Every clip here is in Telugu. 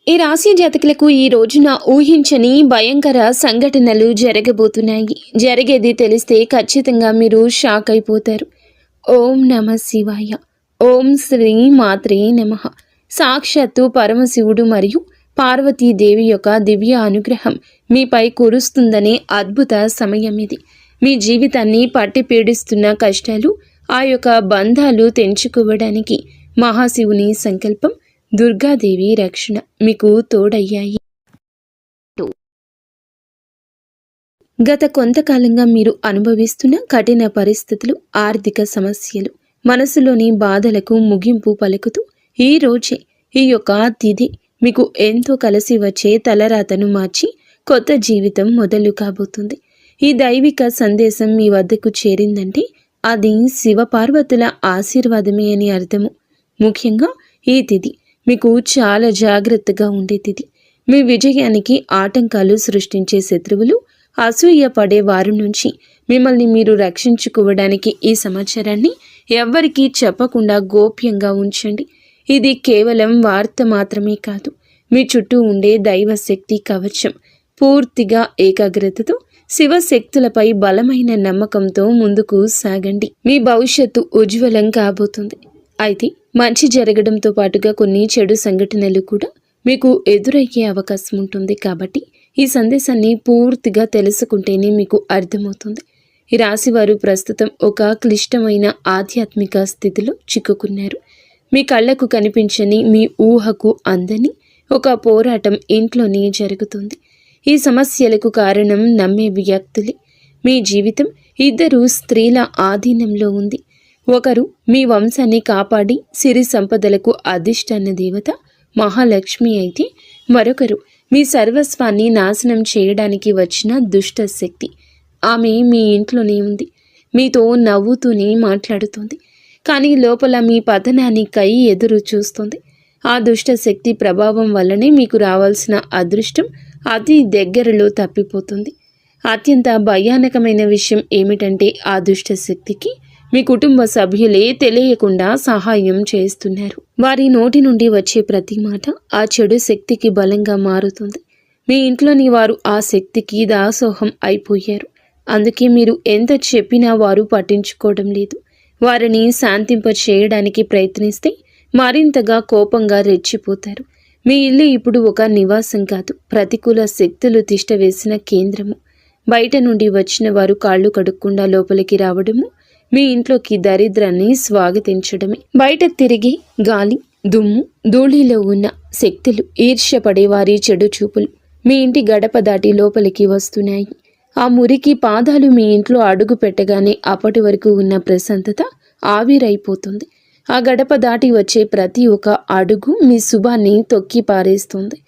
ఈ రాశి జాతకులకు ఈ రోజున ఊహించని భయంకర సంఘటనలు జరగబోతున్నాయి. జరిగేది తెలిస్తే ఖచ్చితంగా మీరు షాక్ అయిపోతారు. ఓం నమ శివాయ. ఓం శ్రీ మాత్రే నమః. సాక్షాత్తు పరమశివుడు మరియు పార్వతీదేవి యొక్క దివ్య అనుగ్రహం మీపై కురుస్తుందనే అద్భుత సమయం ఇది. మీ జీవితాన్ని పట్టి పీడిస్తున్న కష్టాలు, ఆ యొక్క బంధాలు తెంచుకోవడానికి మహాశివుని సంకల్పం, దుర్గాదేవి రక్షణ మీకు తోడయ్యాయి. గత కొంతకాలంగా మీరు అనుభవిస్తున్న కఠిన పరిస్థితులు, ఆర్థిక సమస్యలు, మనసులోని బాధలకు ముగింపు పలుకుతూ ఈ రోజే ఈ యొక్క తిథి మీకు ఎంతో కలిసి వచ్చే తలరాతను మార్చి కొత్త జీవితం మొదలు కాబోతుంది. ఈ దైవిక సందేశం మీ వద్దకు చేరిందంటే అది శివపార్వతుల ఆశీర్వాదమే అని అర్థము. ముఖ్యంగా ఈ తిథి మీకు చాలా జాగ్రత్తగా ఉండే తిథి. మీ విజయానికి ఆటంకాలు సృష్టించే శత్రువులు, అసూయ పడే వారి నుంచి మిమ్మల్ని మీరు రక్షించుకోవడానికి ఈ సమాచారాన్ని ఎవ్వరికీ చెప్పకుండా గోప్యంగా ఉంచండి. ఇది కేవలం వార్త మాత్రమే కాదు, మీ చుట్టూ ఉండే దైవశక్తి కవచం. పూర్తిగా ఏకాగ్రతతో శివశక్తులపై బలమైన నమ్మకంతో ముందుకు సాగండి. మీ భవిష్యత్తు ఉజ్వలం కాబోతుంది. అయితే మంచి జరగడంతో పాటుగా కొన్ని చెడు సంఘటనలు కూడా మీకు ఎదురయ్యే అవకాశం ఉంటుంది. కాబట్టి ఈ సందేశాన్ని పూర్తిగా తెలుసుకుంటేనే మీకు అర్థమవుతుంది. ఈ రాశివారు ప్రస్తుతం ఒక క్లిష్టమైన ఆధ్యాత్మిక స్థితిలో చిక్కుకున్నారు. మీ కళ్ళకు కనిపించని, మీ ఊహకు అందని ఒక పోరాటం ఇంట్లోనే జరుగుతుంది. ఈ సమస్యలకు కారణం నమ్మే వ్యక్తులే. మీ జీవితం ఇద్దరు స్త్రీల ఆధీనంలో ఉంది. ఒకరు మీ వంశాన్ని కాపాడి సిరి సంపదలకు అధిష్టాన దేవత మహాలక్ష్మి అయితే, మరొకరు మీ సర్వస్వాన్ని నాశనం చేయడానికి వచ్చిన దుష్ట శక్తి. ఆమె మీ ఇంట్లోనే ఉంది, మీతో నవ్వుతూనే మాట్లాడుతుంది, కానీ లోపల మీ పతనానికై ఎదురు చూస్తుంది. ఆ దుష్ట శక్తి ప్రభావం వల్లనే మీకు రావాల్సిన అదృష్టం అతి దగ్గరలో తప్పిపోతుంది. అత్యంత భయానకమైన విషయం ఏమిటంటే ఆ దుష్ట శక్తికి మీ కుటుంబ సభ్యులే తెలియకుండా సహాయం చేస్తున్నారు. వారి నోటి నుండి వచ్చే ప్రతి మాట ఆ చెడు శక్తికి బలంగా మారుతుంది. మీ ఇంట్లోని వారు ఆ శక్తికి దాసోహం అయిపోయారు. అందుకే మీరు ఎంత చెప్పినా వారు పట్టించుకోవడం లేదు. వారిని శాంతింప చేయడానికి ప్రయత్నిస్తే మరింతగా కోపంగా రెచ్చిపోతారు. మీ ఇల్లు ఇప్పుడు ఒక నివాసం కాదు, ప్రతికూల శక్తులు తిష్టవేసిన కేంద్రము. బయట నుండి వచ్చిన వారు కాళ్ళు కడుక్కుండా లోపలికి రావడము మీ ఇంట్లోకి దరిద్రాన్ని స్వాగతించడమే. బయట తిరిగి గాలి, దుమ్ము, ధూళిలో ఉన్న శక్తులు, ఈర్ష్యపడే వారి చెడు చూపులు మీ ఇంటి గడప దాటి లోపలికి వస్తున్నాయి. ఆ మురికి పాదాలు మీ ఇంట్లో అడుగు పెట్టగానే అప్పటి వరకు ఉన్న ప్రశాంతత ఆవిరైపోతుంది. ఆ గడప దాటి వచ్చే ప్రతి ఒక్క అడుగు మీ శుభాన్ని తొక్కి పారేస్తుంది.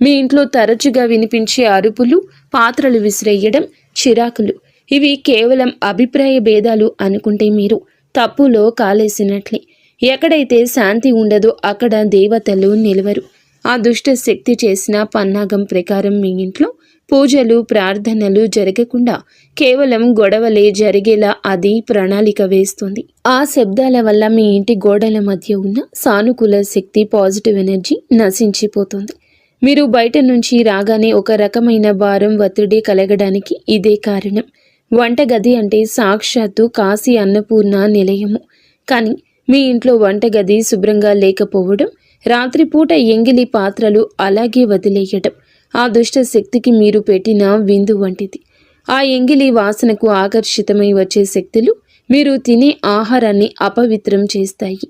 మీ ఇంట్లో తరచుగా వినిపించే అరుపులు, పాత్రలు విసిరేయడం, చిరాకులు, ఇవి కేవలం అభిప్రాయ భేదాలు అనుకుంటే మీరు తప్పులో కాలేసినట్లే. ఎక్కడైతే శాంతి ఉండదో అక్కడ దేవతలు నిలవరు. ఆ దుష్ట శక్తి చేసిన పన్నాగం ప్రకారం మీ ఇంట్లో పూజలు, ప్రార్థనలు జరగకుండా కేవలం గొడవలే జరిగేలా అది ప్రణాళిక వేస్తుంది. ఆ శబ్దాల వల్ల మీ ఇంటి గోడల మధ్య ఉన్న సానుకూల శక్తి, పాజిటివ్ ఎనర్జీ నశించిపోతుంది. మీరు బయట నుంచి రాగానే ఒక రకమైన భారం, ఒత్తిడి కలగడానికి ఇదే కారణం. వంటగది అంటే సాక్షాత్తు కాశీ అన్నపూర్ణ నిలయము. కానీ మీ ఇంట్లో వంటగది శుభ్రంగా లేకపోవడం, రాత్రిపూట ఎంగిలి పాత్రలు అలాగే వదిలేయడం ఆ దుష్ట శక్తికి మీరు పెట్టిన విందు వంటిది. ఆ ఎంగిలి వాసనకు ఆకర్షితమై వచ్చే శక్తులు మీరు తినే ఆహారాన్ని అపవిత్రం చేస్తాయి.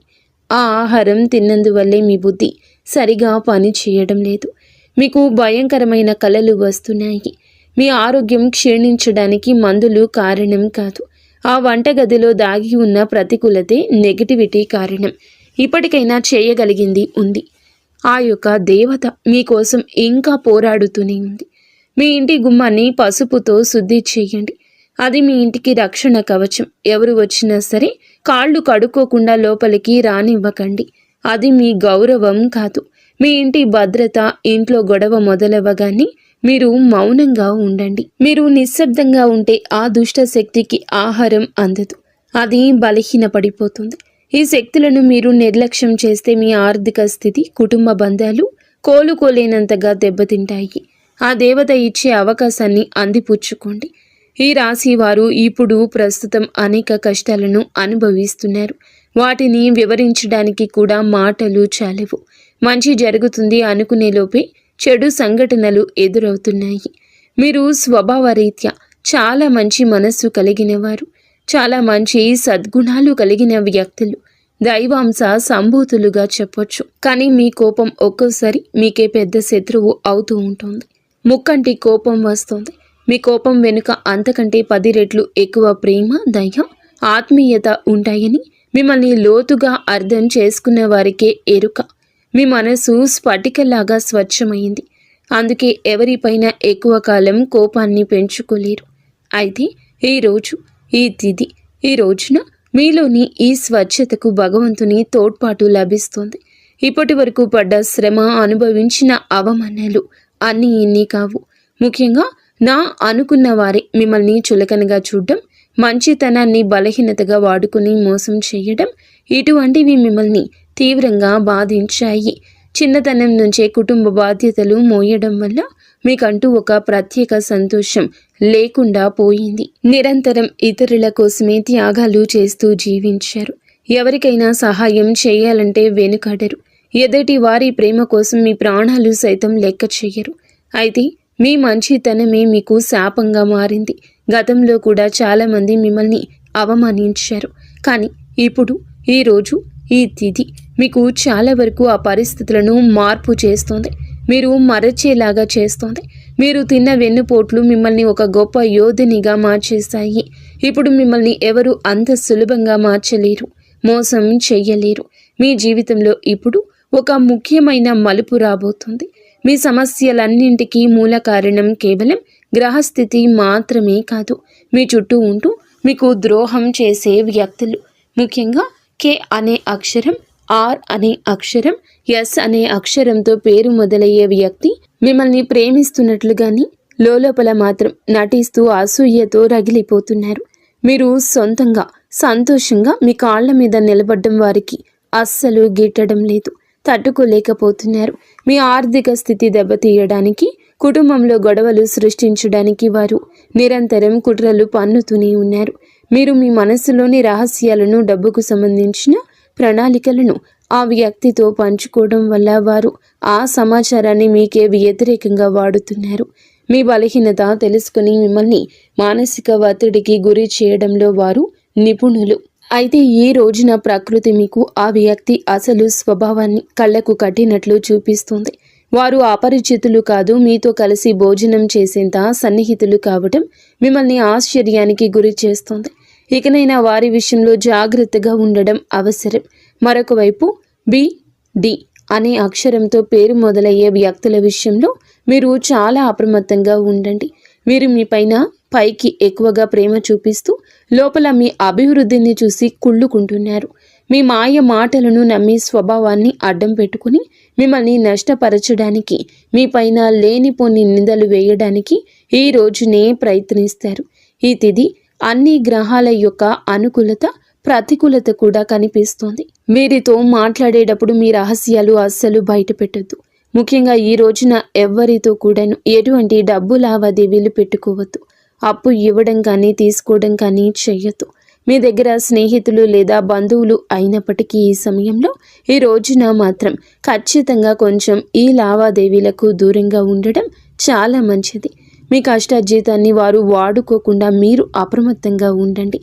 ఆ ఆహారం తిన్నందువల్లే మీ బుద్ధి సరిగా పని చేయడం లేదు. మీకు భయంకరమైన కలలు వస్తున్నాయి. మీ ఆరోగ్యం క్షీణించడానికి మందులు కారణం కాదు. ఆ వంటగదిలో దాగి ఉన్న ప్రతికూలతే, నెగటివిటీ కారణం. ఇప్పటికైనా చేయగలిగింది ఉంది. ఆ యొక్క దేవత మీకోసం ఇంకా పోరాడుతూనే ఉంది. మీ ఇంటి గుమ్మాన్ని పసుపుతో శుద్ధి చేయండి. అది మీ ఇంటికి రక్షణ కవచం. ఎవరు వచ్చినా సరే కాళ్ళు కడుక్కోకుండా లోపలికి రానివ్వకండి. అది మీ గౌరవం కాదు, మీ ఇంటి భద్రత. ఇంట్లో గొడవ మొదలవ్వగానే మీరు మౌనంగా ఉండండి. మీరు నిశ్శబ్దంగా ఉంటే ఆ దుష్ట శక్తికి ఆహారం అందదు, అది బలహీనపడిపోతుంది. ఈ శక్తులను మీరు నిర్లక్ష్యం చేస్తే మీ ఆర్థిక స్థితి, కుటుంబ బంధాలు కోలుకోలేనంతగా దెబ్బతింటాయి. ఆ దేవత ఇచ్చే అవకాశాన్ని అందిపుచ్చుకోండి. ఈ రాశి వారు ఇప్పుడు ప్రస్తుతం అనేక కష్టాలను అనుభవిస్తున్నారు. వాటిని వివరించడానికి కూడా మాటలు చాలవు. మంచి జరుగుతుంది అనుకునే లోపే చెడు సంఘటనలు ఎదురవుతున్నాయి. మీరు స్వభావరీత్యా చాలా మంచి మనస్సు కలిగిన వారు, చాలా మంచి సద్గుణాలు కలిగిన వ్యక్తులు, దైవాంశ సంభూతులుగా చెప్పొచ్చు. కానీ మీ కోపం ఒక్కోసారి మీకే పెద్ద శత్రువు అవుతూ ఉంటుంది. ముక్కంటి కోపం వస్తుంది. మీ కోపం వెనుక అంతకంటే 10 రెట్లు ఎక్కువ ప్రేమ, దయ, ఆత్మీయత ఉంటాయని మిమ్మల్ని లోతుగా అర్థం చేసుకున్న వారికే ఎరుక. మీ మనసు స్ఫటికలాగా స్వచ్ఛమైంది. అందుకే ఎవరిపైన ఎక్కువ కాలం కోపాన్ని పెంచుకోలేరు. అయితే ఈరోజు ఈ తిథి, ఈ రోజున మీలోని ఈ స్వచ్ఛతకు భగవంతుని తోడ్పాటు లభిస్తుంది. ఇప్పటి వరకు పడ్డ శ్రమ, అనుభవించిన అవమానాలు అన్నీ ఇన్ని కావు. ముఖ్యంగా నా అనుకున్న వారే మిమ్మల్ని చులకనగా చూడడం, మంచితనాన్ని బలహీనతగా వాడుకుని మోసం చేయడం, ఇటువంటివి మిమ్మల్ని తీవ్రంగా బాధించాయి. చిన్నతనం నుంచే కుటుంబ బాధ్యతలు మోయడం వల్ల మీకంటూ ఒక ప్రత్యేక సంతోషం లేకుండా పోయింది. నిరంతరం ఇతరుల కోసమే త్యాగాలు చేస్తూ జీవించారు. ఎవరికైనా సహాయం చేయాలంటే వెనుకాడరు. ఎదుటి వారి ప్రేమ కోసం మీ ప్రాణాలు సైతం లెక్క చేయరు. అయితే మీ మంచితనమే మీకు శాపంగా మారింది. గతంలో కూడా చాలామంది మిమ్మల్ని అవమానించారు. కానీ ఇప్పుడు, ఈరోజు, ఈ తిథి మీకు చాలా వరకు ఆ పరిస్థితులను మార్పు చేస్తోంది. మీరు మరచేలాగా చేస్తోంది. మీరు తిన్న వెన్నుపోట్లు మిమ్మల్ని ఒక గొప్ప యోధునిగా మార్చేశాయి. ఇప్పుడు మిమ్మల్ని ఎవరు అంత సులభంగా మార్చలేరు, మోసం చెయ్యలేరు. మీ జీవితంలో ఇప్పుడు ఒక ముఖ్యమైన మలుపు రాబోతుంది. మీ సమస్యలన్నింటికీ మూల కారణం కేవలం గ్రహస్థితి మాత్రమే కాదు, మీ చుట్టూ ఉంటూ మీకు ద్రోహం చేసే వ్యక్తులు. ముఖ్యంగా కే అనే అక్షరం, ఆర్ అనే అక్షరం, ఎస్ అనే అక్షరంతో పేరు మొదలయ్యే వ్యక్తి మిమ్మల్ని ప్రేమిస్తున్నట్లుగాని లోపల మాత్రం నటిస్తూ అసూయతో రగిలిపోతున్నారు. మీరు సొంతంగా సంతోషంగా మీ కాళ్ల మీద నిలబడ్డం వారికి అస్సలు గిట్టడం లేదు, తట్టుకోలేకపోతున్నారు. మీ ఆర్థిక స్థితి దెబ్బతీయడానికి, కుటుంబంలో గొడవలు సృష్టించడానికి వారు నిరంతరం కుట్రలు పన్నుతూనే ఉన్నారు. మీరు మీ మనస్సులోని రహస్యాలను, డబ్బుకు సంబంధించిన ప్రణాళికలను ఆ వ్యక్తితో పంచుకోవడం వల్ల వారు ఆ సమాచారాన్ని మీకే వ్యతిరేకంగా వాడుతున్నారు. మీ బలహీనత తెలుసుకుని మిమ్మల్ని మానసిక ఒత్తిడికి గురి చేయడంలో వారు నిపుణులు. అయితే ఈ రోజున ప్రకృతి మీకు ఆ వ్యక్తి అసలు స్వభావాన్ని కళ్ళకు కట్టినట్లు చూపిస్తుంది. వారు అపరిచితులు కాదు, మీతో కలిసి భోజనం చేసేంత సన్నిహితులు కావటం మిమ్మల్ని ఆశ్చర్యానికి గురి చేస్తుంది. ఇకనైనా వారి విషయంలో జాగ్రత్తగా ఉండడం అవసరం. మరొక వైపు బి, డి అనే అక్షరంతో పేరు మొదలయ్యే వ్యక్తుల విషయంలో మీరు చాలా అప్రమత్తంగా ఉండండి. వీరు మీ పైకి ఎక్కువగా ప్రేమ చూపిస్తూ లోపల మీ అభివృద్ధిని చూసి కుళ్ళుకుంటున్నారు. మీ మాయ మాటలను నమ్మి స్వభావాన్ని అడ్డం పెట్టుకుని మిమ్మల్ని నష్టపరచడానికి, మీ పైన లేనిపోని నిందలు వేయడానికి ఈ రోజునే ప్రయత్నిస్తారు. ఈ తిథి అన్ని గ్రహాల యొక్క అనుకూలత, ప్రతికూలత కూడా కనిపిస్తోంది. వీరితో మాట్లాడేటప్పుడు మీ రహస్యాలు అస్సలు బయట పెట్టొద్దు. ముఖ్యంగా ఈ రోజున ఎవ్వరితో కూడాను ఎటువంటి డబ్బు లావాదేవీలు పెట్టుకోవద్దు. అప్పు ఇవ్వడం కానీ తీసుకోవడం కానీ చెయ్యొద్దు. మీ దగ్గర స్నేహితులు లేదా బంధువులు అయినప్పటికీ ఈ సమయంలో, ఈ రోజున మాత్రం ఖచ్చితంగా కొంచెం ఈ లావాదేవీలకు దూరంగా ఉండడం చాలా మంచిది. మీ కష్టార్జితాన్ని వారు వాడుకోకుండా మీరు అప్రమత్తంగా ఉండండి.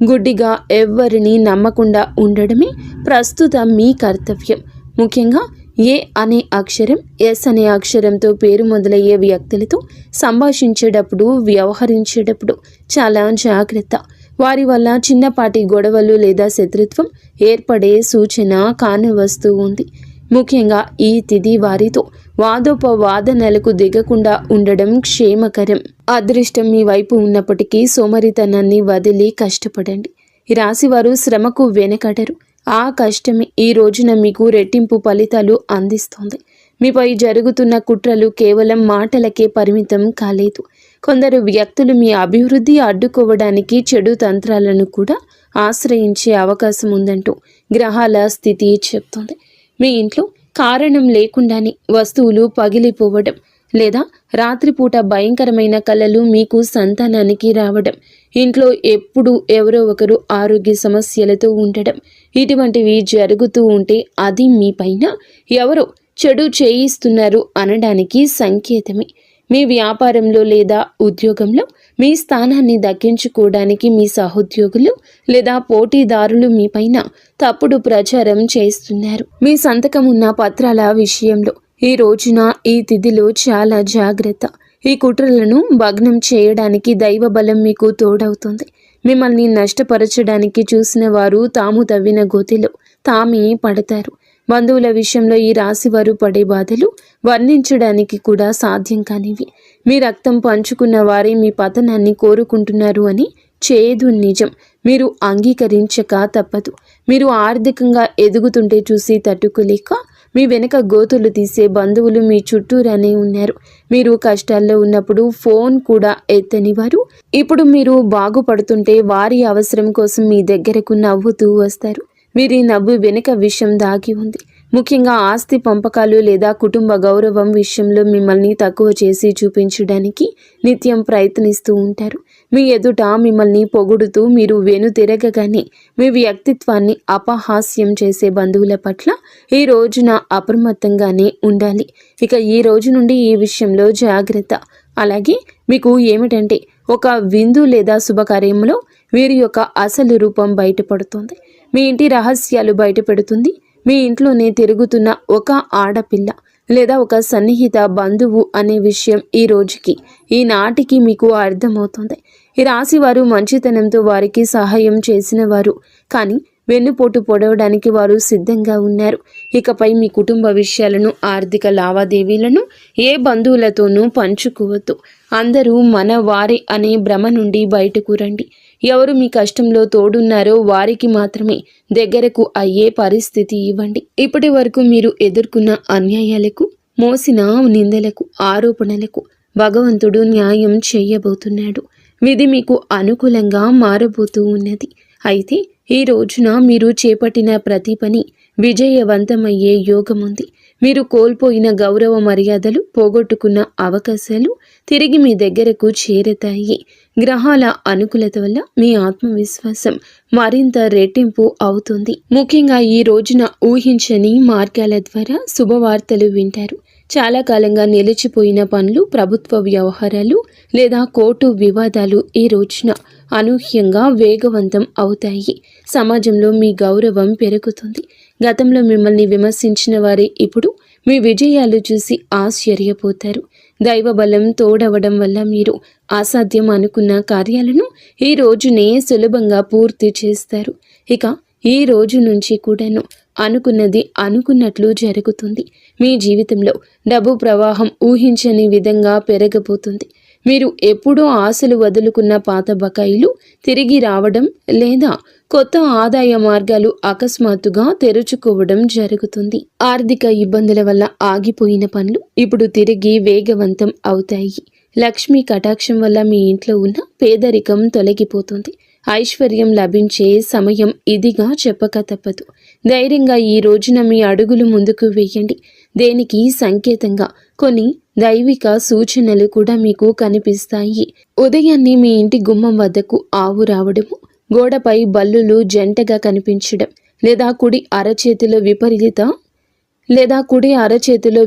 గుడ్డిగా ఎవ్వరిని నమ్మకుండా ఉండడమే ప్రస్తుతం మీ కర్తవ్యం. ముఖ్యంగా ఏ అనే అక్షరం, ఎస్ అనే అక్షరంతో పేరు మొదలయ్యే వ్యక్తులతో సంభాషించేటప్పుడు, వ్యవహరించేటప్పుడు చాలా జాగ్రత్త. వారి వల్ల చిన్నపాటి గొడవలు లేదా శత్రుత్వం ఏర్పడే సూచన కానవస్తూ ఉంది. ముఖ్యంగా ఈ తిథి వారితో వాదోపవాదనలకు దిగకుండా ఉండడం క్షేమకరం. అదృష్టం మీ వైపు ఉన్నప్పటికీ సోమరితనాన్ని వదిలి కష్టపడండి. ఈ రాశివారు శ్రమకు వెనకడరు. ఆ కష్టమే ఈ రోజున మీకు రెట్టింపు ఫలితాలు అందిస్తోంది. మీపై జరుగుతున్న కుట్రలు కేవలం మాటలకే పరిమితం కాలేదు. కొందరు వ్యక్తులు మీ అభివృద్ధి అడ్డుకోవడానికి చెడు తంత్రాలను కూడా ఆశ్రయించే అవకాశం ఉందంటూ గ్రహాల స్థితి చెప్తోంది. మీ ఇంట్లో కారణం లేకుండానే వస్తువులు పగిలిపోవడం లేదా రాత్రిపూట భయంకరమైన కలలు మీకు సంతానానికి రావడం, ఇంట్లో ఎప్పుడు ఎవరో ఒకరు ఆరోగ్య సమస్యలతో ఉండడం, ఇటువంటివి జరుగుతూ ఉంటే అది మీ పైన ఎవరో చెడు చేయిస్తున్నారు అనడానికి సంకేతమే. మీ వ్యాపారంలో లేదా ఉద్యోగంలో మీ స్థానాన్ని దక్కించుకోవడానికి మీ సహోద్యోగులు లేదా పోటీదారులు మీపైన తప్పుడు ప్రచారం చేస్తున్నారు. మీ సంతకం ఉన్న పత్రాల విషయంలో ఈ రోజున ఈ తిథిలో చాలా జాగ్రత్త. ఈ కుట్రలను భగ్నం చేయడానికి దైవ బలం మీకు తోడవుతుంది. మిమ్మల్ని నష్టపరచడానికి చూసిన వారు తాము తవ్విన గోతిలో తామే పడతారు. బంధువుల విషయంలో ఈ రాశి వారు పడే బాధలు వర్ణించడానికి కూడా సాధ్యం కానివి. మీ రక్తం పంచుకున్న వారే మీ పతనాన్ని కోరుకుంటున్నారు అని చేదు నిజం. మీరు అంగీకరించక తప్పదు. మీరు ఆర్థికంగా ఎదుగుతుంటే చూసి తట్టుకోలేక మీ వెనక గోతులు తీసే బంధువులు మీ చుట్టూరానే ఉన్నారు. మీరు కష్టాల్లో ఉన్నప్పుడు ఫోన్ కూడా ఎత్తని వారు ఇప్పుడు మీరు బాగుపడుతుంటే వారి అవసరం కోసం మీ దగ్గరకు నవ్వుతూ వస్తారు. వీరి నవ్వు వెనుక విషయం దాగి ఉంది. ముఖ్యంగా ఆస్తి పంపకాలు లేదా కుటుంబ గౌరవం విషయంలో మిమ్మల్ని తక్కువ చేసి చూపించడానికి నిత్యం ప్రయత్నిస్తూ ఉంటారు. మీ ఎదుట మిమ్మల్ని పొగుడుతూ మీరు వెనుతిరగగానే మీ వ్యక్తిత్వాన్ని అపహాస్యం చేసే బంధువుల పట్ల ఈ రోజున అప్రమత్తంగానే ఉండాలి. ఇక ఈ రోజు నుండి ఈ విషయంలో జాగ్రత్త. అలాగే మీకు ఏమిటంటే ఒక విందు లేదా శుభకార్యంలో వీరి యొక్క అసలు రూపం బయటపడుతుంది. మీ ఇంటి రహస్యాలు బయటపెడుతుంది. మీ ఇంట్లోనే తిరుగుతున్న ఒక ఆడపిల్ల లేదా ఒక సన్నిహిత బంధువు అనే విషయం ఈ రోజుకి ఈనాటికి మీకు అర్థమవుతుంది. ఈ రాశి వారు మంచితనంతో వారికి సహాయం చేసిన వారు, కానీ వెన్నుపోటు పొడవడానికి వారు సిద్ధంగా ఉన్నారు. ఇకపై మీ కుటుంబ విషయాలను, ఆర్థిక లావాదేవీలను ఏ బంధువులతోనూ పంచుకోవద్దు. అందరూ మన వారే అనే భ్రమ నుండి బయటకు రండి. ఎవరు మీ కష్టంలో తోడున్నారో వారికి మాత్రమే దగ్గరకు అయ్యే పరిస్థితి ఇవ్వండి. ఇప్పటి వరకు మీరు ఎదుర్కొన్న అన్యాయాలకు, మోసిన నిందలకు, ఆరోపణలకు భగవంతుడు న్యాయం చేయబోతున్నాడు. విధి మీకు అనుకూలంగా మారబోతూ ఉన్నది. అయితే ఈ రోజున మీరు చేపట్టిన ప్రతి పని విజయవంతమయ్యే యోగం ఉంది. మీరు కోల్పోయిన గౌరవ మర్యాదలు, పోగొట్టుకున్న అవకాశాలు తిరిగి మీ దగ్గరకు చేరతాయి. గ్రహాల అనుకూలత వల్ల మీ ఆత్మవిశ్వాసం మరింత రెట్టింపు అవుతుంది. ముఖ్యంగా ఈ రోజున ఊహించని మార్గాల ద్వారా శుభవార్తలు వింటారు. చాలా కాలంగా నిలిచిపోయిన పనులు, ప్రభుత్వ వ్యవహారాలు లేదా కోర్టు వివాదాలు ఈ రోజున అనూహ్యంగా వేగవంతం అవుతాయి. సమాజంలో మీ గౌరవం పెరుగుతుంది. గతంలో మిమ్మల్ని విమర్శించిన వారే ఇప్పుడు మీ విజయాలు చూసి ఆశ్చర్యపోతారు. దైవ బలం తోడవడం వల్ల మీరు అసాధ్యం అనుకున్న కార్యాలను ఈ రోజునే సులభంగా పూర్తి చేస్తారు. ఇక ఈ రోజు నుంచి కూడాను అనుకున్నది అనుకున్నట్లు జరుగుతుంది. మీ జీవితంలో డబ్బు ప్రవాహం ఊహించని విధంగా పెరగబోతుంది. మీరు ఎప్పుడూ ఆశలు వదులుకున్న పాత బకాయిలు తిరిగి రావడం లేదా కొత్త ఆదాయ మార్గాలు అకస్మాత్తుగా తెరుచుకోవడం జరుగుతుంది. ఆర్థిక ఇబ్బందుల వల్ల ఆగిపోయిన పనులు ఇప్పుడు తిరిగి వేగవంతం అవుతాయి. లక్ష్మీ కటాక్షం వల్ల మీ ఇంట్లో ఉన్న పేదరికం తొలగిపోతుంది. ఐశ్వర్యం లభించే సమయం ఇదిగా చెప్పక తప్పదు. ధైర్యంగా ఈ రోజున మీ అడుగులు ముందుకు వేయండి. దేనికి సంకేతంగా కొన్ని దైవిక సూచనలు కూడా మీకు కనిపిస్తాయి. ఉదయాన్నే మీ ఇంటి గుమ్మం వద్దకు ఆవు రావడము, గోడపై బల్లులు జంటగా కనిపించడం లేదా కుడి అరచేతిలో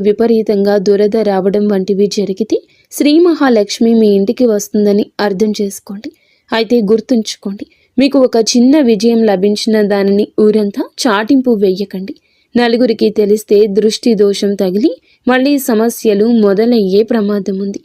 విపరీతంగా దురద రావడం వంటివి జరిగితే శ్రీ మహాలక్ష్మి మీ ఇంటికి వస్తుందని అర్థం చేసుకోండి. అయితే గుర్తుంచుకోండి, మీకు ఒక చిన్న విజయం లభించిన దానిని ఊరంతా చాటింపు వేయకండి. నలుగురికి తెలిస్తే దృష్టి దోషం తగిలి మళ్ళీ సమస్యలు మొదలయ్యే ప్రమాదం ఉంది.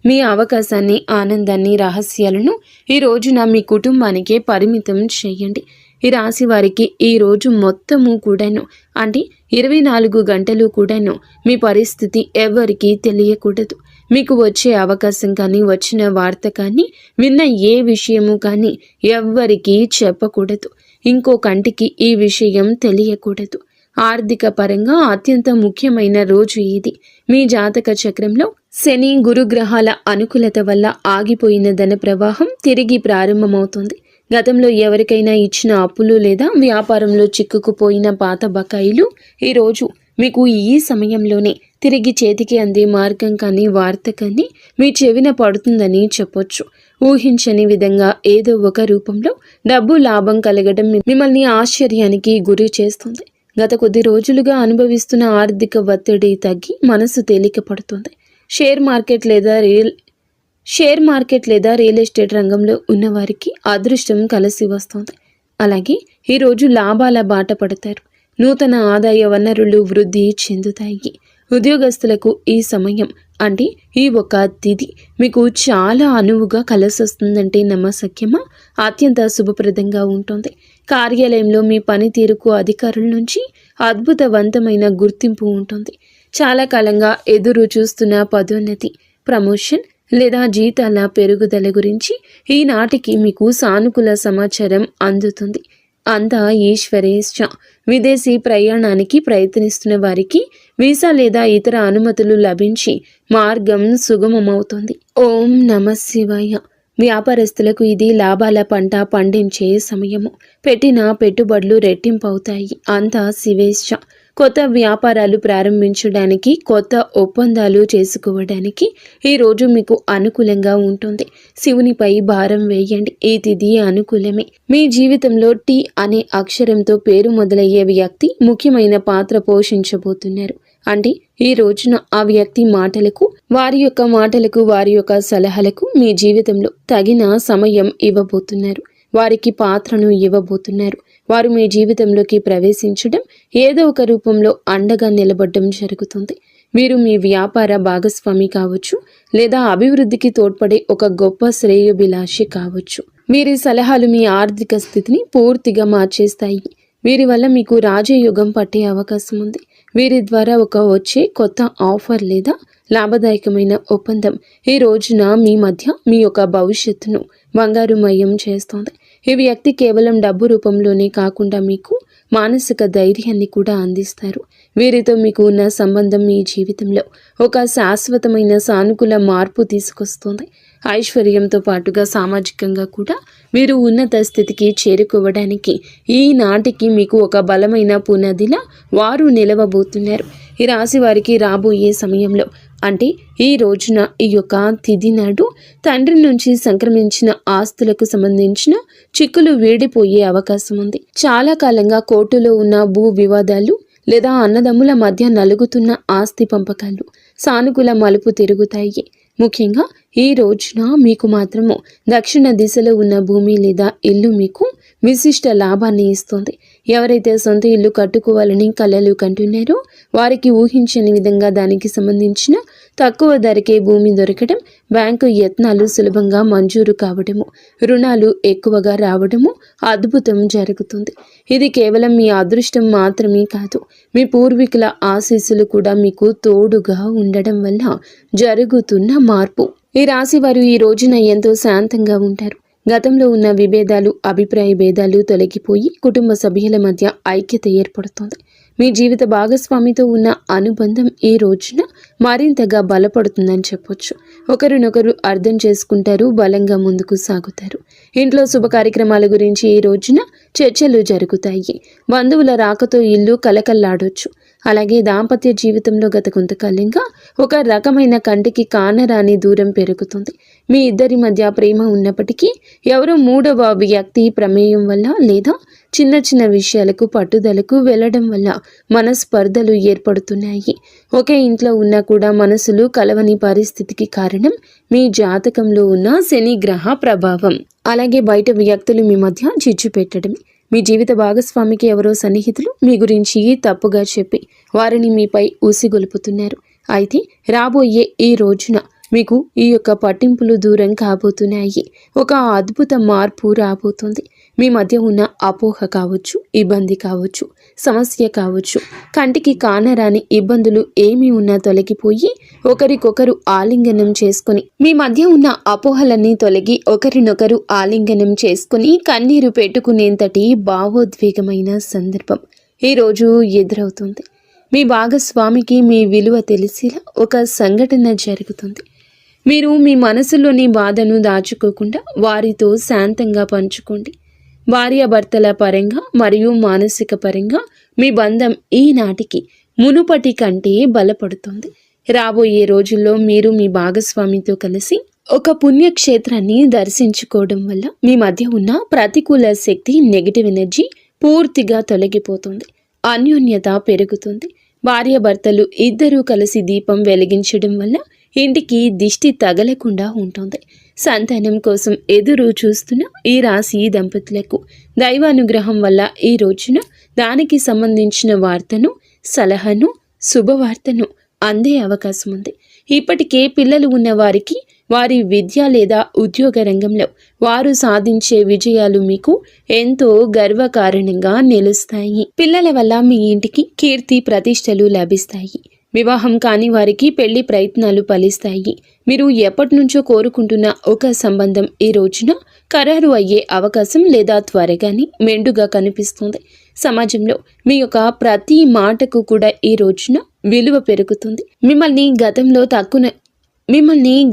మీ అవకాశాన్ని, ఆనందాన్ని, రహస్యాలను ఈ రోజున మీ కుటుంబానికే పరిమితం చేయండి. ఈ రాశి వారికి ఈ రోజు మొత్తము కూడాను అంటే 24 గంటలు కూడాను మీ పరిస్థితి ఎవరికీ తెలియకూడదు. మీకు వచ్చే అవకాశం కానీ, వచ్చిన వార్త కానీ, విన్న ఏ విషయము కానీ ఎవ్వరికీ చెప్పకూడదు. ఇంకో కంటికి ఈ విషయం తెలియకూడదు. ఆర్థిక పరంగా అత్యంత ముఖ్యమైన రోజు ఇది. మీ జాతక చక్రంలో శని, గురుగ్రహాల అనుకూలత వల్ల ఆగిపోయిన ధన ప్రవాహం తిరిగి ప్రారంభమవుతుంది. గతంలో ఎవరికైనా ఇచ్చిన అప్పులు లేదా వ్యాపారంలో చిక్కుకుపోయిన పాత బకాయిలు ఈరోజు మీకు ఈ సమయంలోనే తిరిగి చేతికి అందే మార్గం కానీ వార్త కానీ మీ చెవిన పడుతుందని చెప్పొచ్చు. ఊహించని విధంగా ఏదో ఒక రూపంలో డబ్బు లాభం కలగడం మిమ్మల్ని ఆశ్చర్యానికి గురి చేస్తుంది. గత కొద్ది రోజులుగా అనుభవిస్తున్న ఆర్థిక ఒత్తిడి తగ్గి మనసు తేలిక పడుతుంది. షేర్ మార్కెట్ లేదా రియల్ ఎస్టేట్ రంగంలో ఉన్నవారికి అదృష్టం కలిసి వస్తుంది. అలాగే ఈరోజు లాభాల బాట పడతారు. నూతన ఆదాయ వనరులు వృద్ధి చెందుతాయి. ఉద్యోగస్తులకు ఈ సమయం అంటే ఈ ఒక తిథి మీకు చాలా అనువుగా కలిసొస్తుందంటే నమ్మశక్యమా? అత్యంత శుభప్రదంగా ఉంటుంది. కార్యాలయంలో మీ పనితీరుకు అధికారుల నుంచి అద్భుతవంతమైన గుర్తింపు ఉంటుంది. చాలా కాలంగా ఎదురు చూస్తున్న పదోన్నతి, ప్రమోషన్ లేదా జీతాల పెరుగుదల గురించి ఈనాటికి మీకు సానుకూల సమాచారం అందుతుంది. అంతా ఈశ్వరేచ్ఛ. విదేశీ ప్రయాణానికి ప్రయత్నిస్తున్న వారికి వీసా లేదా ఇతర అనుమతులు లభించి మార్గం సుగమమవుతుంది. ఓం నమః శివాయ. వ్యాపారస్తులకు ఇది లాభాల పంట పండించే సమయము. పెట్టిన పెట్టుబడులు రెట్టింపవుతాయి. అంతా శివేచ్ఛ. కొత్త వ్యాపారాలు ప్రారంభించడానికి, కొత్త ఒప్పందాలు చేసుకోవడానికి ఈరోజు మీకు అనుకూలంగా ఉంటుంది. శివునిపై భారం వేయండి. ఈ తిథి అనుకూలమే. మీ జీవితంలో టీ అనే అక్షరంతో పేరు మొదలయ్యే వ్యక్తి ముఖ్యమైన పాత్ర పోషించబోతున్నారు. అంటే ఈ రోజున ఆ వ్యక్తి మాటలకు, వారి యొక్క సలహాలకు మీ జీవితంలో తగిన సమయం ఇవ్వబోతున్నారు. వారికి పాత్రను ఇవ్వబోతున్నారు. వారు మీ జీవితంలోకి ప్రవేశించడం, ఏదో ఒక రూపంలో అండగా నిలబడడం జరుగుతుంది. మీరు మీ వ్యాపార భాగస్వామి కావచ్చు, లేదా అభివృద్ధికి తోడ్పడే ఒక గొప్ప శ్రేయోభిలాషి కావచ్చు. వీరి సలహాలు మీ ఆర్థిక స్థితిని పూర్తిగా మార్చేస్తాయి. వీరి వల్ల మీకు రాజయోగం పట్టే అవకాశం ఉంది. వీరి ద్వారా వచ్చే కొత్త ఆఫర్ లేదా లాభదాయకమైన ఒప్పందం ఈ రోజున మీ మధ్య మీ యొక్క భవిష్యత్తును బంగారుమయం చేస్తోంది. ఈ వ్యక్తి కేవలం డబ్బు రూపంలోనే కాకుండా మీకు మానసిక ధైర్యాన్ని కూడా అందిస్తారు. వీరితో మీకు ఉన్న సంబంధం మీ జీవితంలో ఒక శాశ్వతమైన సానుకూల మార్పు తీసుకొస్తుంది. ఐశ్వర్యంతో పాటుగా సామాజికంగా కూడా మీరు ఉన్నత స్థితికి చేరుకోవడానికి ఈనాటికి మీకు ఒక బలమైన పునాదిలా వారు నిలవబోతున్నారు. ఈ రాశి వారికి రాబోయే సమయంలో అంటే ఈ రోజున ఈ యొక్క తిథి నాడు తండ్రి నుంచి సంక్రమించిన ఆస్తులకు సంబంధించిన చిక్కులు వీడిపోయే అవకాశం ఉంది. చాలా కాలంగా కోర్టులో ఉన్న భూ వివాదాలు లేదా అన్నదమ్ముల మధ్య నలుగుతున్న ఆస్తి పంపకాలు సానుకూల మలుపు తిరుగుతాయి. ముఖ్యంగా ఈ రోజున మీకు మాత్రము దక్షిణ దిశలో ఉన్న భూమి లేదా ఇల్లు మీకు విశిష్ట లాభాన్ని ఇస్తుంది. ఎవరైతే సొంత ఇల్లు కట్టుకోవాలని కలలు కంటున్నారో వారికి ఊహించని విధంగా దానికి సంబంధించిన తక్కువ ధరకే భూమి దొరకడం, బ్యాంకు యత్నాలు సులభంగా మంజూరు కావడము, రుణాలు ఎక్కువగా రావడము అద్భుతం జరుగుతుంది. ఇది కేవలం మీ అదృష్టం మాత్రమే కాదు, మీ పూర్వీకుల ఆశీస్సులు కూడా మీకు తోడుగా ఉండడం వల్ల జరుగుతున్న మార్పు. ఈ రాశి వారు ఈ రోజున ఎంతో శాంతంగా ఉంటారు. గతంలో ఉన్న విభేదాలు, అభిప్రాయ భేదాలు తొలగిపోయి కుటుంబ సభ్యుల మధ్య ఐక్యత ఏర్పడుతుంది. మీ జీవిత భాగస్వామితో ఉన్న అనుబంధం ఈ రోజున మరింతగా బలపడుతుందని చెప్పొచ్చు. ఒకరినొకరు అర్థం చేసుకుంటారు, బలంగా ముందుకు సాగుతారు. ఇంట్లో శుభ కార్యక్రమాల గురించి ఈ రోజున చర్చలు జరుగుతాయి. బంధువుల రాకతో ఇల్లు కలకల్లాడొచ్చు. అలాగే దాంపత్య జీవితంలో గత కొంతకాలంగా ఒక రకమైన కంటికి కానరాని దూరం పెరుగుతుంది. మీ ఇద్దరి మధ్య ప్రేమ ఉన్నప్పటికీ ఎవరో మూడవ వ్యక్తి ప్రమేయం వల్ల లేదా చిన్న చిన్న విషయాలకు పట్టుదలకు వెళ్లడం వల్ల మనస్పర్ధలు ఏర్పడుతున్నాయి. ఒకే ఇంట్లో ఉన్నా కూడా మనసులు కలవని పరిస్థితికి కారణం మీ జాతకంలో ఉన్న శని గ్రహ ప్రభావం. అలాగే బయట వ్యక్తులు మీ మధ్య చిచ్చు పెట్టడమే. మీ జీవిత భాగస్వామికి ఎవరో సన్నిహితులు మీ గురించి తప్పుగా చెప్పి వారిని మీపై ఊసిగొలుపుతున్నారు. అయితే రాబోయే ఈ రోజున మీకు ఈ యొక్క పట్టింపులు దూరం కాబోతున్నాయి. ఒక అద్భుత మార్పు రాబోతుంది. మీ మధ్య ఉన్న అపోహ కావచ్చు, ఇబ్బంది కావచ్చు, సమస్య కావచ్చు, కంటికి కానరాని ఇబ్బందులు ఏమి ఉన్నా తొలగిపోయి ఒకరికొకరు ఆలింగనం చేసుకుని మీ మధ్య ఉన్న అపోహలన్నీ తొలగి ఒకరినొకరు ఆలింగనం చేసుకుని కన్నీరు పెట్టుకునేంతటి భావోద్వేగమైన సందర్భం ఈరోజు ఎదురవుతుంది. మీ భాగస్వామికి మీ విలువ తెలిసేలా ఒక సంఘటన జరుగుతుంది. మీరు మీ మనసులోని బాధను దాచుకోకుండా వారితో శాంతంగా పంచుకోండి. భార్యాభర్తల పరంగా మరియు మానసిక పరంగా మీ బంధం ఈనాటికి మునుపటి కంటే బలపడుతుంది. రాబోయే రోజుల్లో మీరు మీ భాగస్వామితో కలిసి ఒక పుణ్యక్షేత్రాన్ని దర్శించుకోవడం వల్ల మీ మధ్య ఉన్న ప్రతికూల శక్తి, నెగిటివ్ ఎనర్జీ పూర్తిగా తొలగిపోతుంది. అన్యోన్యత పెరుగుతుంది. భార్యాభర్తలు ఇద్దరూ కలిసి దీపం వెలిగించడం వల్ల ఇంటికి దిష్టి తగలకుండా ఉంటుంది. సంతానం కోసం ఎదురు చూస్తున్న ఈ రాశి దంపతులకు దైవానుగ్రహం వల్ల ఈ రోజున దానికి సంబంధించిన వార్తను, సలహాను, శుభవార్తను అందే అవకాశం ఉంది. ఇప్పటికే పిల్లలు ఉన్న వారికి వారి విద్య లేదా ఉద్యోగ రంగంలో వారు సాధించే విజయాలు మీకు ఎంతో గర్వకారణంగా నిలుస్తాయి. పిల్లల వల్ల మీ ఇంటికి కీర్తి ప్రతిష్టలు లభిస్తాయి. వివాహం కాని వారికి పెళ్లి ప్రయత్నాలు ఫలిస్తాయి. మీరు ఎప్పటి నుంచో కోరుకుంటున్న ఒక సంబంధం ఈ రోజున ఖరారు అయ్యే అవకాశం లేదా త్వరగానే మెండుగా కనిపిస్తుంది. సమాజంలో మీ యొక్క ప్రతి మాటకు కూడా ఈ రోజున విలువ పెరుగుతుంది. మిమ్మల్ని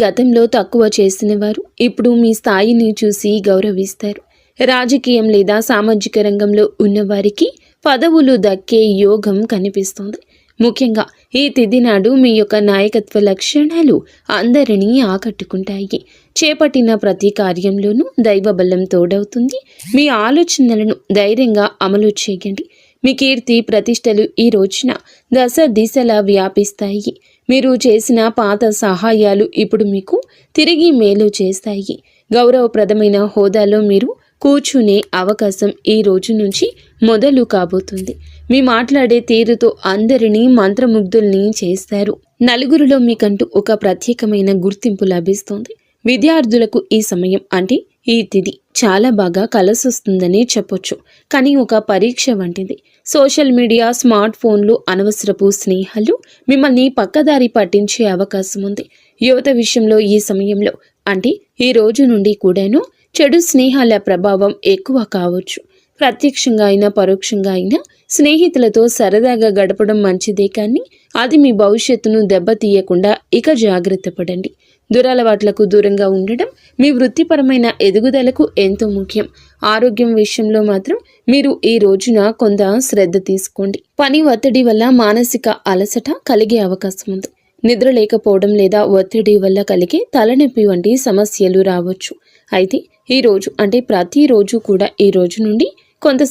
గతంలో తక్కువ చేసిన వారు ఇప్పుడు మీ స్థాయిని చూసి గౌరవిస్తారు. రాజకీయం లేదా సామాజిక రంగంలో ఉన్నవారికి పదవులు దక్కే యోగం కనిపిస్తుంది. ముఖ్యంగా ఈ తిథి నాడు మీ యొక్క నాయకత్వ లక్షణాలు అందరినీ ఆకట్టుకుంటాయి. చేపట్టిన ప్రతి కార్యంలోనూ దైవబలం తోడవుతుంది. మీ ఆలోచనలను ధైర్యంగా అమలు చేయండి. మీ కీర్తి ప్రతిష్టలు ఈ రోజున దశ దిశలా వ్యాపిస్తాయి. మీరు చేసిన పాత సహాయాలు ఇప్పుడు మీకు తిరిగి మేలు చేస్తాయి. గౌరవప్రదమైన హోదాలో మీరు కూర్చునే అవకాశం ఈ రోజు నుంచి మొదలు కాబోతుంది. మీ మాట్లాడే తీరుతో అందరినీ మంత్రముగ్ధుల్ని చేస్తారు. నలుగురిలో మీకంటూ ఒక ప్రత్యేకమైన గుర్తింపు లభిస్తుంది. విద్యార్థులకు ఈ సమయం అంటే ఈ తిథి చాలా బాగా కలిసొస్తుందని చెప్పొచ్చు. కానీ ఒక పరీక్ష వంటిది. సోషల్ మీడియా, స్మార్ట్ ఫోన్లు, అనవసరపు స్నేహాలు మిమ్మల్ని పక్కదారి పట్టించే అవకాశం ఉంది. యువత విషయంలో ఈ సమయంలో అంటే ఈ రోజు నుండి కూడాను చెడు స్నేహాల ప్రభావం ఎక్కువ కావచ్చు. ప్రత్యక్షంగా అయినా పరోక్షంగా అయినా స్నేహితులతో సరదాగా గడపడం మంచిదే, కానీ అది మీ భవిష్యత్తును దెబ్బతీయకుండా ఇక జాగ్రత్త పడండి. దురలవాట్లకు దూరంగా ఉండడం మీ వృత్తిపరమైన ఎదుగుదలకు ఎంతో ముఖ్యం. ఆరోగ్యం విషయంలో మాత్రం మీరు ఈ రోజున కొంత శ్రద్ధ తీసుకోండి. పని ఒత్తిడి వల్ల మానసిక అలసట కలిగే అవకాశం ఉంది. నిద్ర లేకపోవడం లేదా ఒత్తిడి వల్ల కలిగే తలనొప్పి వంటి సమస్యలు రావచ్చు. అయితే ఈ రోజు అంటే ప్రతిరోజు కూడా ఈ రోజు నుండి కొంత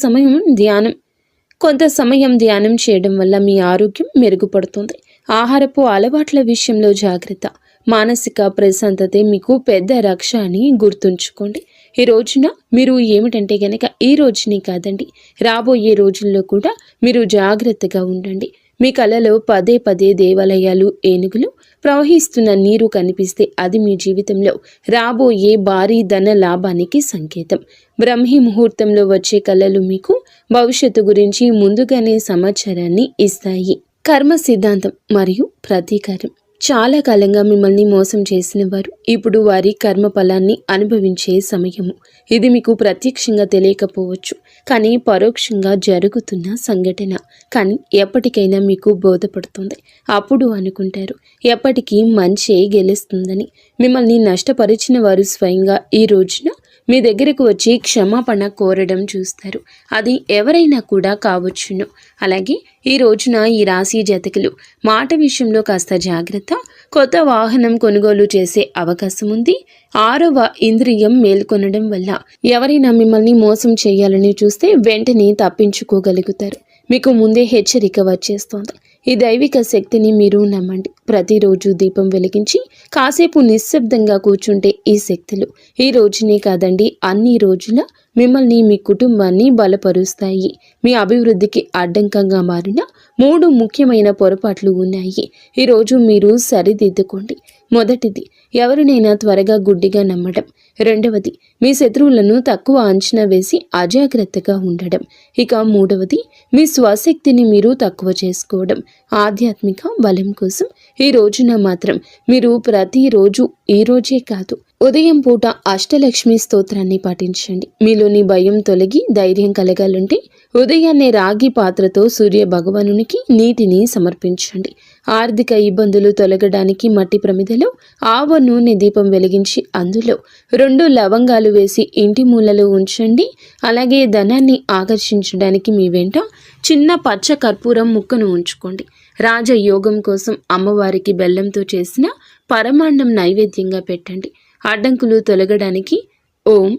సమయం ధ్యానం చేయడం వల్ల మీ ఆరోగ్యం మెరుగుపడుతుంది. ఆహారపు అలవాట్ల విషయంలో జాగ్రత్త. మానసిక ప్రశాంతతే మీకు పెద్ద రక్ష అని గుర్తుంచుకోండి. ఈ రోజున మీరు ఏమిటంటే గనక ఈ రోజుని కాదండి, రాబోయే రోజుల్లో కూడా మీరు జాగ్రత్తగా ఉండండి. మీ కలలో పదే పదే దేవాలయాలు, ఏనుగులు, ప్రవహిస్తున్న నీరు కనిపిస్తే అది మీ జీవితంలో రాబోయే భారీ ధన లాభానికి సంకేతం. బ్రహ్మీ ముహూర్తంలో వచ్చే కళలు మీకు భవిష్యత్తు గురించి ముందుగానే సమాచారాన్ని ఇస్తాయి. కర్మ సిద్ధాంతం మరియు ప్రతీకారం. చాలా కాలంగా మిమ్మల్ని మోసం చేసిన వారు ఇప్పుడు వారి కర్మ ఫలాన్ని అనుభవించే సమయము. ఇది మీకు ప్రత్యక్షంగా తెలియకపోవచ్చు, కానీ పరోక్షంగా జరుగుతున్న సంఘటన. కానీ ఎప్పటికైనా మీకు బోధపడుతుంది. అప్పుడు అనుకుంటారు ఎప్పటికీ మంచే గెలుస్తుందని. మిమ్మల్ని నష్టపరిచిన వారు స్వయంగా ఈ రోజున మీ దగ్గరకు వచ్చి క్షమాపణ కోరడం చూస్తారు. అది ఎవరైనా కూడా కావచ్చును. అలాగే ఈ రోజున ఈ రాశి జాతకులు మాట విషయంలో కాస్త జాగ్రత్త. కొత్త వాహనం కొనుగోలు చేసే అవకాశం ఉంది. 6వ ఇంద్రియం మేల్కొనడం వల్ల ఎవరైనా మిమ్మల్ని మోసం చేయాలని చూస్తే వెంటనే తప్పించుకోగలుగుతారు. మీకు ముందే హెచ్చరిక వచ్చేస్తోంది. ఈ దైవిక శక్తిని మీరు నమ్మండి. ప్రతిరోజు దీపం వెలిగించి కాసేపు నిశ్శబ్దంగా కూర్చుంటే ఈ శక్తులు ఈ రోజునే కాదండి, అన్ని రోజుల మిమ్మల్ని, మీ కుటుంబాన్ని బలపరుస్తాయి. మీ అభివృద్ధికి అడ్డంకంగా మారిన 3 ముఖ్యమైన పొరపాట్లు ఉన్నాయి. ఈరోజు మీరు సరిదిద్దుకోండి. మొదటిది, ఎవరినైనా త్వరగా గుడ్డిగా నమ్మడం. రెండవది, మీ శత్రువులను తక్కువ అంచనా వేసి అజాగ్రత్తగా ఉండడం. ఇక మూడవది, మీ స్వశక్తిని మీరు తక్కువ చేసుకోవడం. ఆధ్యాత్మిక బలం కోసం ఈ రోజున మాత్రం మీరు ప్రతిరోజు, ఈ రోజే కాదు, ఉదయం పూట అష్టలక్ష్మి స్తోత్రాన్ని పాటించండి. మీలోని భయం తొలగి ధైర్యం కలగాలంటే ఉదయాన్నే రాగి పాత్రతో సూర్య భగవానునికి నీటిని సమర్పించండి. ఆర్థిక ఇబ్బందులు తొలగడానికి మట్టి ప్రమిదలో ఆవ నూనె దీపం వెలిగించి అందులో 2 లవంగాలు వేసి ఇంటి మూలలో ఉంచండి. అలాగే ధనాన్ని ఆకర్షించడానికి మీ వెంట చిన్న పచ్చ కర్పూరం ముక్కను ఉంచుకోండి. రాజయోగం కోసం అమ్మవారికి బెల్లంతో చేసిన పరమాన్నం నైవేద్యంగా పెట్టండి. అడ్డంకులు తొలగడానికి ఓం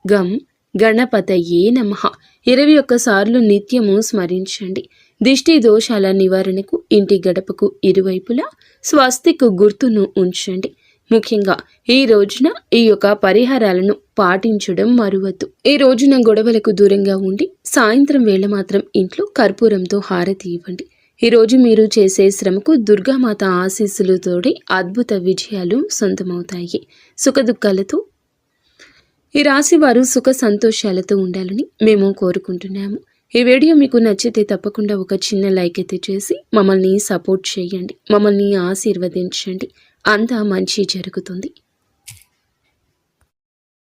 గం గణపతయే నమః 21 సార్లు నిత్యము స్మరించండి. దిష్టి దోషాల నివారణకు ఇంటి గడపకు ఇరువైపులా స్వస్తిక్ గుర్తును ఉంచండి. ముఖ్యంగా ఈ రోజున ఈ యొక్క పరిహారాలను పాటించడం మరువద్దు. ఈ రోజున గొడవలకు దూరంగా ఉండి సాయంత్రం వేళ మాత్రం ఇంట్లో కర్పూరంతో హారతి ఇవ్వండి. ఈ రోజు మీరు చేసే శ్రమకు దుర్గామాత ఆశీస్సులతోటి అద్భుత విజయాలు సొంతమవుతాయి. సుఖదుఖాలతో ఈ రాశి వారు సుఖ సంతోషాలతో ఉండాలని మేము కోరుకుంటున్నాము. ఈ వీడియో మీకు నచ్చితే తప్పకుండా ఒక చిన్న లైక్ అయితే చేసి మమ్మల్ని సపోర్ట్ చేయండి. మమ్మల్ని ఆశీర్వదించండి. అంతా మంచి జరుగుతుంది.